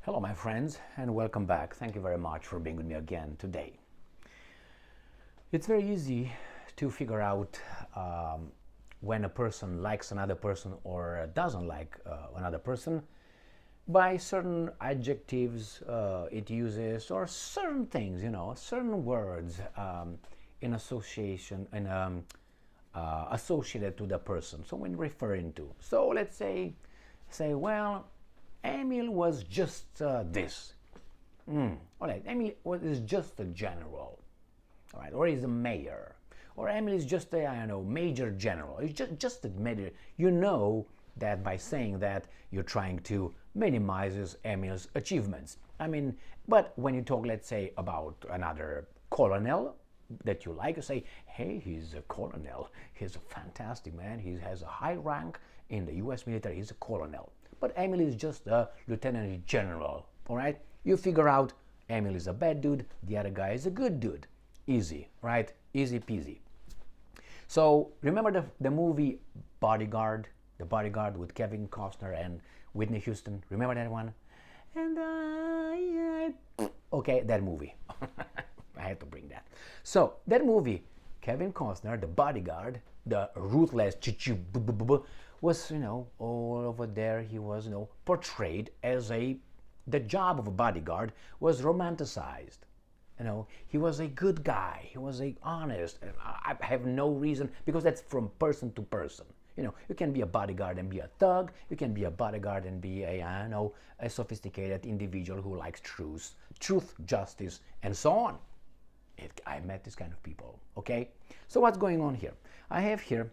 Hello, my friends, and welcome back. Thank you very much for being with me again today. It's very easy to figure out when a person likes another person or doesn't like another person by certain adjectives it uses or certain things, certain words in association and associated to the person. So when referring to, so let's say, well, Emil was just this. All right, Emil is just a general. All right, or he's a mayor. Or Emil is just a, major general. He's just a major. You know that by saying that, you're trying to minimize Emil's achievements. But when you talk, let's say, about another colonel that you like, you say, hey, he's a colonel. He's a fantastic man. He has a high rank in the US military. He's a colonel. But Emil is just a lieutenant general, all right? You figure out Emil is a bad dude, the other guy is a good dude. Easy, right? Easy peasy. So remember the movie Bodyguard? The Bodyguard with Kevin Costner and Whitney Houston. Remember that one? And okay, that movie. I had to bring that. So that movie, Kevin Costner, the bodyguard, the ruthless was, all over there. He was, portrayed as the job of a bodyguard was romanticized. He was a good guy. He was honest. I have no reason, because that's from person to person. You can be a bodyguard and be a thug. You can be a bodyguard and be a sophisticated individual who likes truth, justice, and so on. I met this kind of people, okay? So what's going on here? I have here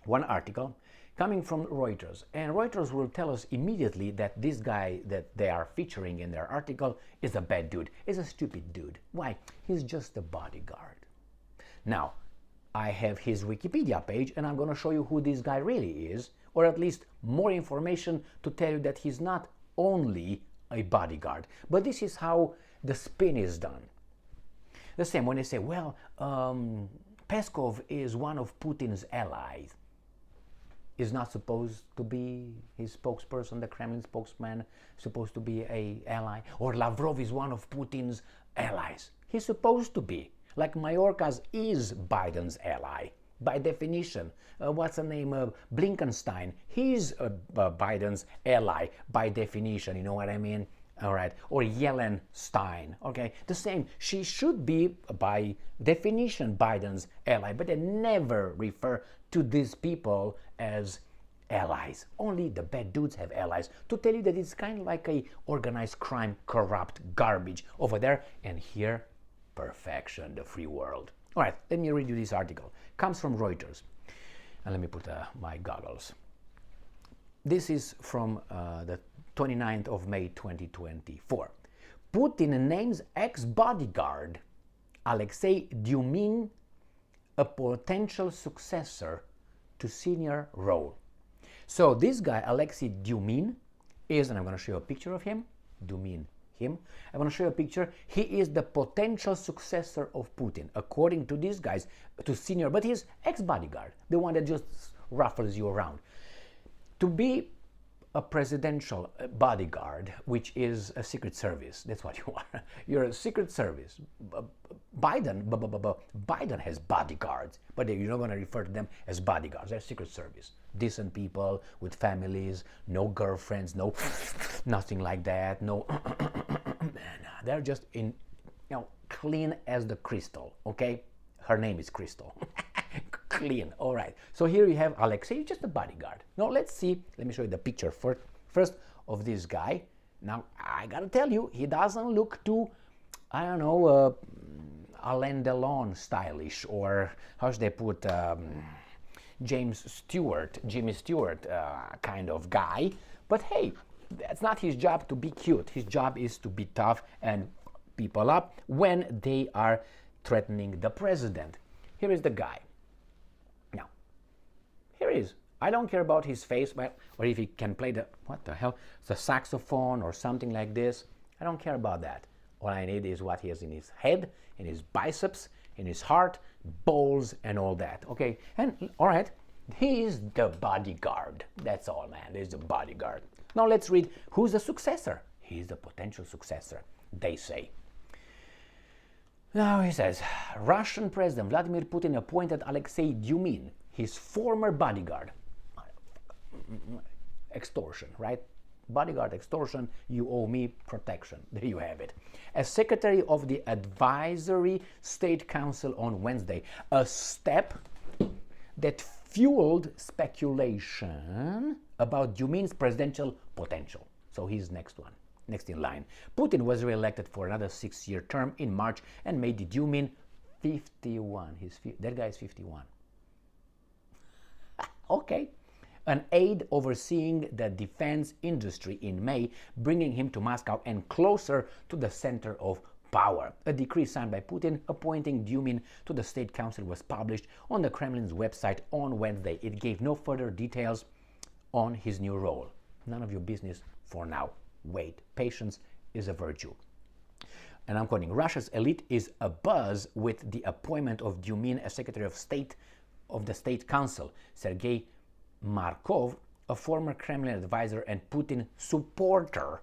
one article coming from Reuters, and Reuters will tell us immediately that this guy that they are featuring in their article is a bad dude, is a stupid dude. Why? He's just a bodyguard. Now, I have his Wikipedia page, and I'm going to show you who this guy really is, or at least more information to tell you that he's not only a bodyguard. But this is how the spin is done. The same when they say, well, Peskov is one of Putin's allies. Is not supposed to be his spokesperson, the Kremlin spokesman, supposed to be an ally. Or Lavrov is one of Putin's allies. He's supposed to be. Like Mayorkas is Biden's ally, by definition. What's the name? Blinkenstein. He's Biden's ally, by definition. You know what I mean? All right. Or Yellenstein. Okay. The same. She should be, by definition, Biden's ally, but they never refer to these people as allies. Only the bad dudes have allies. To tell you that it's kind of like a organized crime, corrupt garbage over there, and here, perfection, the free world. All right, let me read you this article. Comes from Reuters. And let me put my goggles. This is from the 29th of May 2024. Putin names ex-bodyguard Alexei Debunking a potential successor to senior role. So this guy, Alexei Debunking, is, and I'm going to show you a picture of him, Debunking, him. I'm going to show you a picture. He is the potential successor of Putin, according to these guys, to senior, but he's ex-bodyguard, the one that just ruffles you around. To be a presidential bodyguard, which is a secret service. That's what you are. You're a secret service. Biden has bodyguards, but you're not going to refer to them as bodyguards. They're secret service. Decent people with families, no girlfriends, no nothing like that. No, they're just clean as the crystal. Okay, her name is Crystal. Clean. All right. So here you have Alexei, just a bodyguard. Now let's see. Let me show you the picture first of this guy. Now I gotta tell you, he doesn't look too, Alain Delon stylish, or how should they put, Jimmy Stewart kind of guy. But hey, that's not his job to be cute. His job is to be tough and people up when they are threatening the president. Here is the guy. Now, here he is. I don't care about his face, or if he can play the saxophone or something like this. I don't care about that. All I need is what he has in his head, in his biceps, in his heart, balls, and all that. Okay, and all right, he is the bodyguard. That's all, man. He's the bodyguard. Now let's read who's the successor. he's the potential successor, they say. Now he says, Russian President Vladimir Putin appointed Alexei Dubin, his former bodyguard. Extortion, right? Bodyguard extortion, you owe me protection. There you have it. As Secretary of the Advisory State Council on Wednesday, a step that fueled speculation about Dubin's presidential potential. So he's next in line. Putin was re-elected for another 6-year term in March and made Dubin 51. That guy is 51. Okay. An aide overseeing the defense industry in May, bringing him to Moscow and closer to the center of power. A decree signed by Putin appointing Dubin to the State Council was published on the Kremlin's website on Wednesday. It gave no further details on his new role. None of your business for now. Wait, patience is a virtue. And I'm quoting, Russia's elite is abuzz with the appointment of Dubin as Secretary of State of the State Council. Sergei Markov, a former Kremlin advisor and Putin supporter,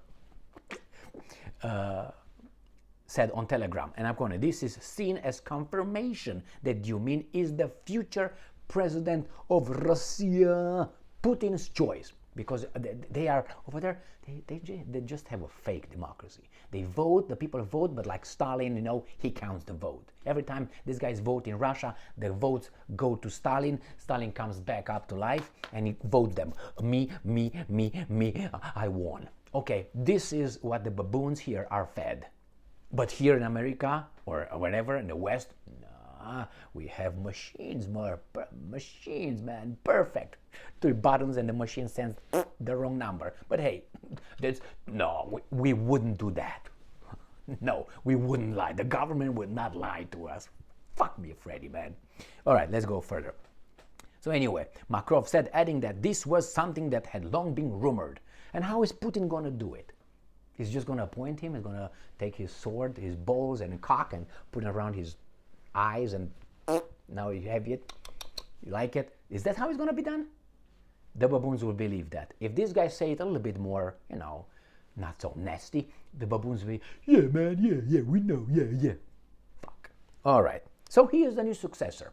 said on Telegram, and I'm quoting, this is seen as confirmation that Dubin is the future president of Russia, Putin's choice. Because they are over there, they just have a fake democracy. They vote, the people vote, but like Stalin, you know, he counts the vote. Every time these guys vote in Russia, the votes go to Stalin. Stalin comes back up to life and he votes them. Me, I won. Okay, this is what the baboons here are fed. But here in America or wherever in the West, we have machines, machines, man, perfect. 3 buttons and the machine sends the wrong number. But hey, we wouldn't do that. No, we wouldn't lie. The government would not lie to us. Fuck me, Freddy, man. All right, let's go further. So anyway, Makarov said, adding that this was something that had long been rumored. And how is Putin going to do it? He's just going to appoint him. He's going to take his sword, his balls and cock and put it around his eyes and now you have it. You like it? Is that how it's going to be done? The baboons will believe that. If these guys say it a little bit more, you know, not so nasty, the baboons will be, yeah, man, yeah, we know, yeah. Fuck. All right. So he is the new successor.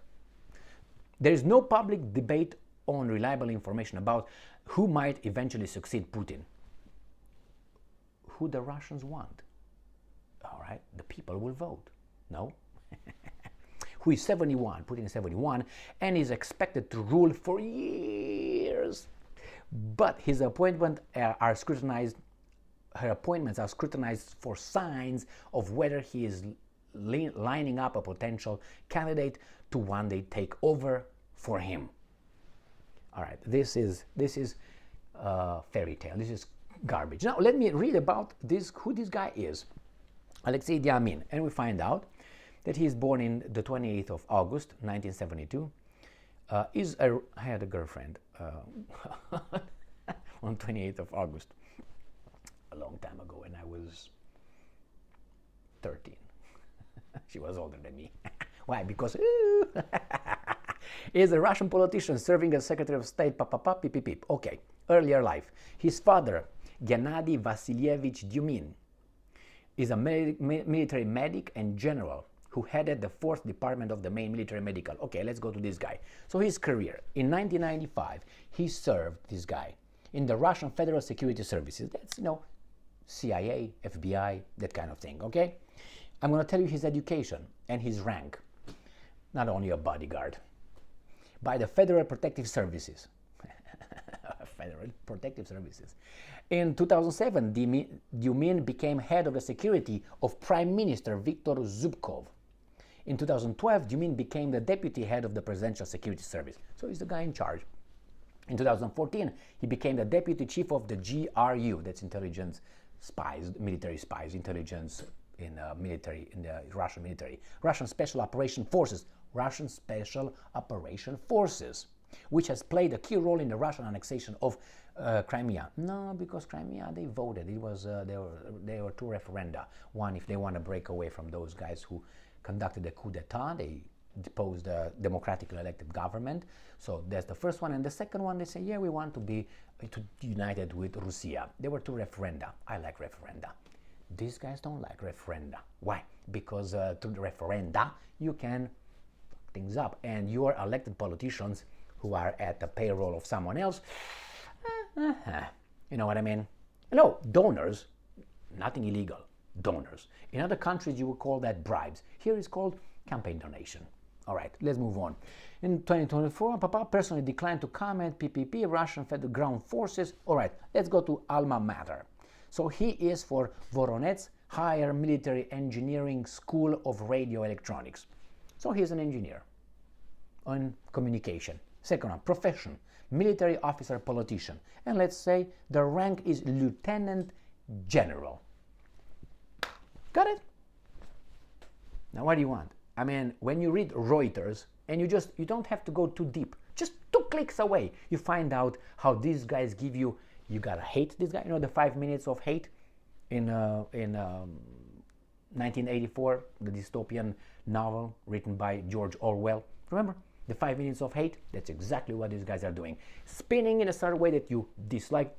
There is no public debate on reliable information about who might eventually succeed Putin. Who the Russians want. All right. The people will vote. No? Who is 71, Putin is 71, and is expected to rule for years. But his appointments are scrutinized. Her appointments are scrutinized for signs of whether he is lining up a potential candidate to one day take over for him. All right, this is fairy tale. This is garbage. Now let me read about this. Who this guy is, Alexei Dubin, and we find out that he is born in the 28th of August, 1972. I had a girlfriend on 28th of August, a long time ago, and I was 13. She was older than me. Why? Because he is a Russian politician serving as Secretary of State. Okay, earlier life. His father, Gennady Vasilyevich Dubin, is a military medic and general who headed the 4th Department of the main military medical. Okay, let's go to this guy. So his career. In 1995, he served, this guy, in the Russian Federal Security Services. That's, you know, CIA, FBI, that kind of thing, okay? I'm going to tell you his education and his rank. Not only a bodyguard. By the Federal Protective Services. Federal Protective Services. In 2007, Dubin became head of the security of Prime Minister Viktor Zubkov. In 2012, Dubin became the deputy head of the Presidential Security Service. So he's the guy in charge. In 2014, he became the deputy chief of the GRU, that's intelligence spies, military spies, intelligence in the Russian military. Russian Special Operation Forces, which has played a key role in the Russian annexation of Crimea. No, because Crimea, they voted. It was there were 2 referenda. One, if they want to break away from those guys who conducted the coup d'etat, they depose the democratically elected government. So that's the first one. And the second one, they say, yeah, we want to be united with Russia. There were two referenda. I like referenda. These guys don't like referenda. Why? Because through the referenda, you can fuck things up. And your elected politicians who are at the payroll of someone else, you know what I mean? No, donors, nothing illegal, donors. In other countries, you would call that bribes. Here it's called campaign donation. All right, let's move on. In 2024, Papa personally declined to comment, PPP, Russian Federal Ground Forces. All right, let's go to alma mater. So he is for Voronezh Higher Military Engineering School of Radio Electronics. So he's an engineer on communication. Second one, profession, military officer, politician. And let's say the rank is lieutenant general. Got it? Now what do you want? I mean, when you read Reuters, and you don't have to go too deep, just 2 clicks away, you find out how these guys give you gotta hate this guy. You know the 5 minutes of hate in 1984, the dystopian novel written by George Orwell. Remember? The 5 minutes of hate, that's exactly what these guys are doing. Spinning in a certain way that you dislike.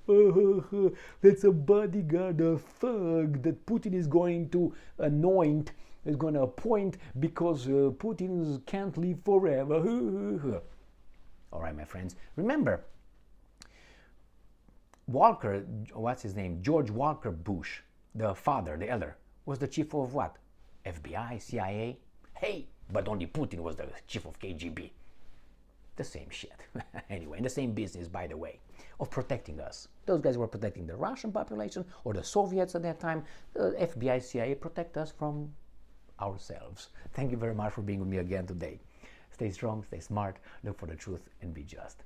That's a bodyguard, a thug that Putin is going to anoint, is going to appoint because Putin can't live forever. All right, my friends. Remember, Walker, what's his name? George Walker Bush, the father, the elder, was the chief of what? FBI, CIA? Hey, but only Putin was the chief of KGB. The same shit. Anyway, in the same business, by the way, of protecting us. Those guys were protecting the Russian population or the Soviets at that time. The FBI, CIA protect us from ourselves. Thank you very much for being with me again today. Stay strong, stay smart, look for the truth, and be just.